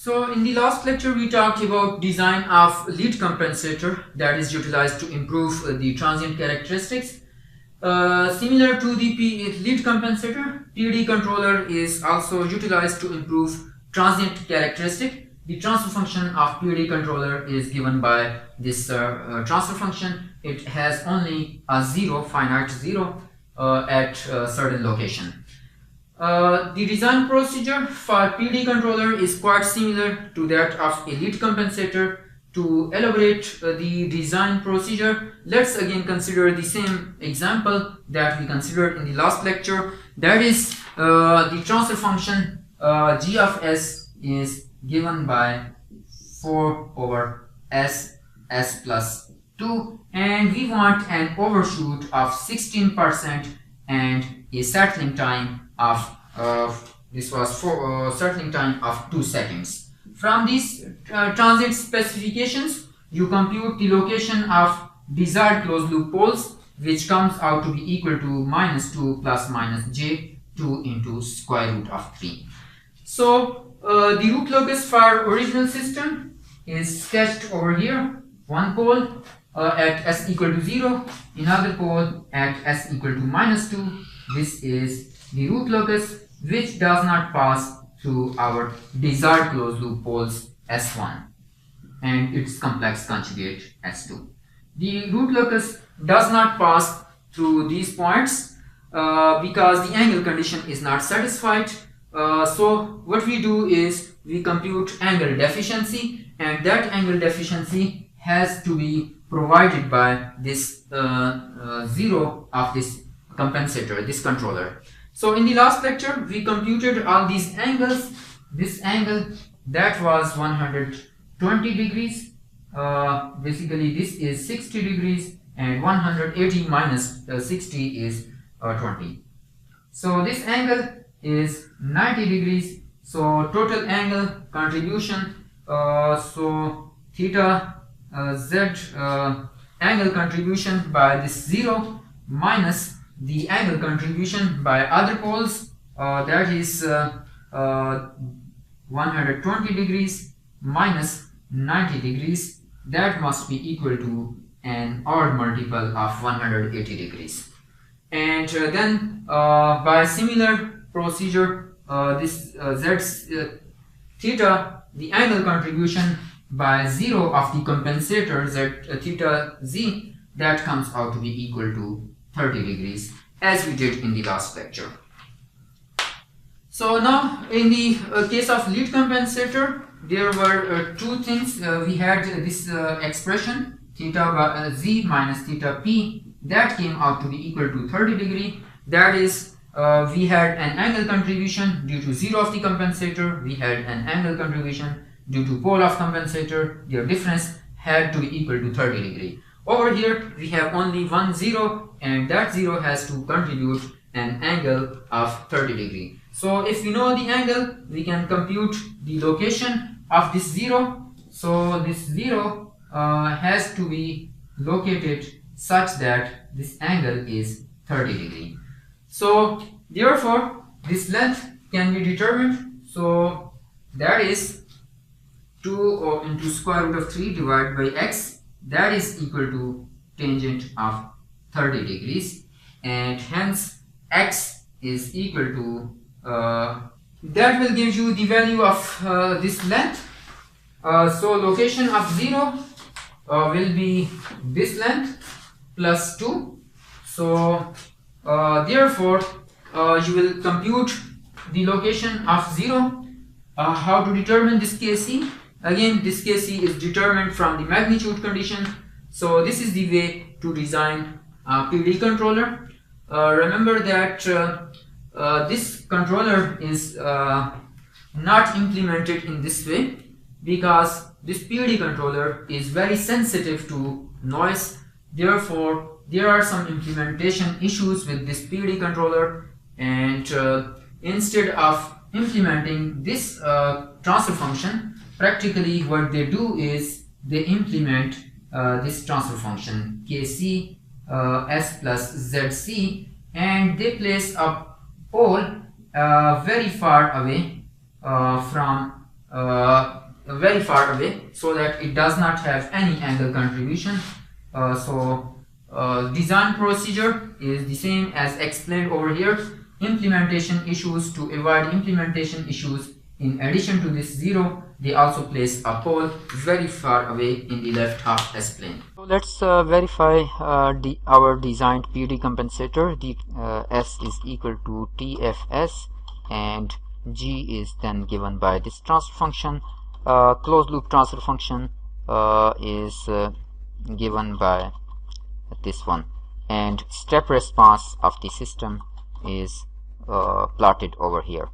So in the last lecture we talked about design of lead compensator that is utilized to improve the transient characteristics. Similar to the lead compensator, PD controller is also utilized to improve transient characteristic. The transfer function of PD controller is given by this transfer function. It has only a finite zero at a certain location. The design procedure for PD controller is quite similar to that of a lead compensator. To elaborate the design procedure, let's again consider the same example that we considered in the last lecture. That is, the transfer function g of s is given by 4 over s plus 2, and we want an overshoot of 16% and a settling time of settling time of 2 seconds. From these transient specifications, you compute the location of desired closed loop poles, which comes out to be equal to -2 plus minus j2 into square root of 3. So the root locus for original system is sketched over here. One pole at s equal to 0, another pole at s equal to -2. This is the root locus which does not pass through our desired closed loop poles S1 and its complex conjugate S2. The root locus does not pass through these points because the angle condition is not satisfied. So what we do is we compute angle deficiency, and that angle deficiency has to be provided by this 0 of this compensator, this controller. So in the last lecture we computed all these angles. This angle that was 120 degrees, basically this is 60 degrees, and 180 minus 60 is 20. So this angle is 90 degrees. So total angle contribution, so theta z angle contribution by this 0 minus the angle contribution by other poles, that is 120 degrees minus 90 degrees, that must be equal to an odd multiple of 180 degrees. And then by similar procedure, this theta, the angle contribution by 0 of the compensator theta z, that comes out to be equal to 30 degrees, as we did in the last lecture. So now in the case of lead compensator, there were two things. We had this expression theta by z minus theta p, that came out to be equal to 30 degree. That is, we had an angle contribution due to 0 of the compensator, we had an angle contribution due to pole of compensator. Their difference had to be equal to 30 degree. Over here we have only one 0, and that 0 has to contribute an angle of 30 degree. So if we know the angle, we can compute the location of this 0. So this 0 has to be located such that this angle is 30 degree. So therefore this length can be determined. So that is 2 into square root of 3 divided by x, that is equal to tangent of 30 degrees, and hence x is equal to that will give you the value of this length. So location of 0 will be this length plus 2. So therefore you will compute the location of 0. How to determine this Kc? Again, this Kc is determined from the magnitude condition. So this is the way to design a PD controller. Remember that this controller is not implemented in this way because this PD controller is very sensitive to noise. Therefore there are some implementation issues with this PD controller, and instead of implementing this transfer function, practically what they do is they implement this transfer function Kc s plus zc, and they place a pole very far away from very far away, so that it does not have any angle contribution. Design procedure is the same as explained over here. Implementation issues: to avoid implementation issues, in addition to this 0, they also place a pole very far away in the left half as plane. So let's verify our designed PD compensator. The S is equal to TFS, and G is then given by this transfer function. Closed loop transfer function is given by this one, and step response of the system is plotted over here.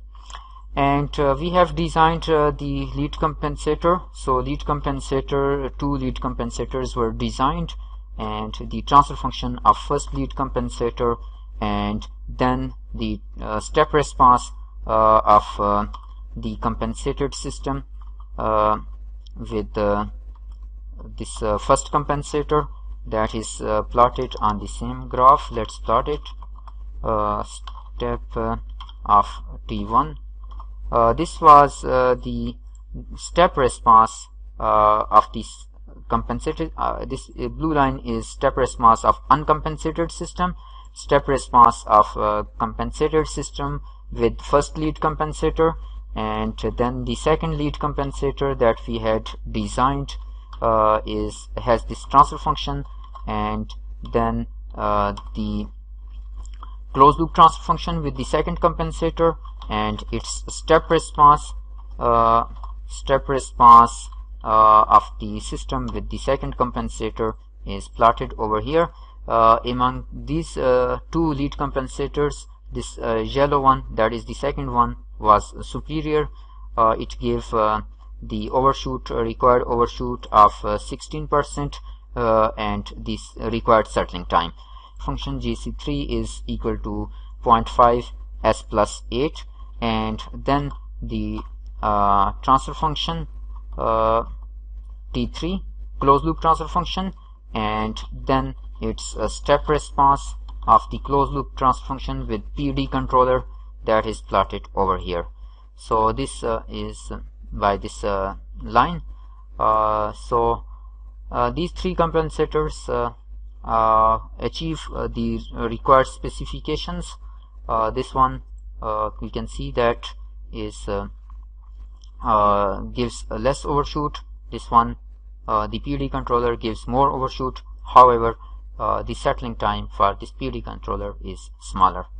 And we have designed the lead compensator. So two lead compensators were designed, and the transfer function of first lead compensator, and then the step response of the compensated system with this first compensator, that is plotted on the same graph. Let's plot it. Step of T1. This was the step response of this compensated. This blue line is step response of uncompensated system, step response of compensated system with first lead compensator, and then the second lead compensator that we had designed has this transfer function, and then the closed loop transfer function with the second compensator, and its step response of the system with the second compensator is plotted over here. Among these two lead compensators, this yellow one, that is the second one, was superior. It gave the required overshoot of 16%, and this required settling time. Function GC3 is equal to 0.5 S plus 8, and then the transfer function T3, closed loop transfer function, and then its step response of the closed loop transfer function with PD controller, that is plotted over here. So this is by this line. These three compensators achieve the required specifications. This one we can see that is gives less overshoot. This one, the PD controller, gives more overshoot. However, the settling time for this PD controller is smaller.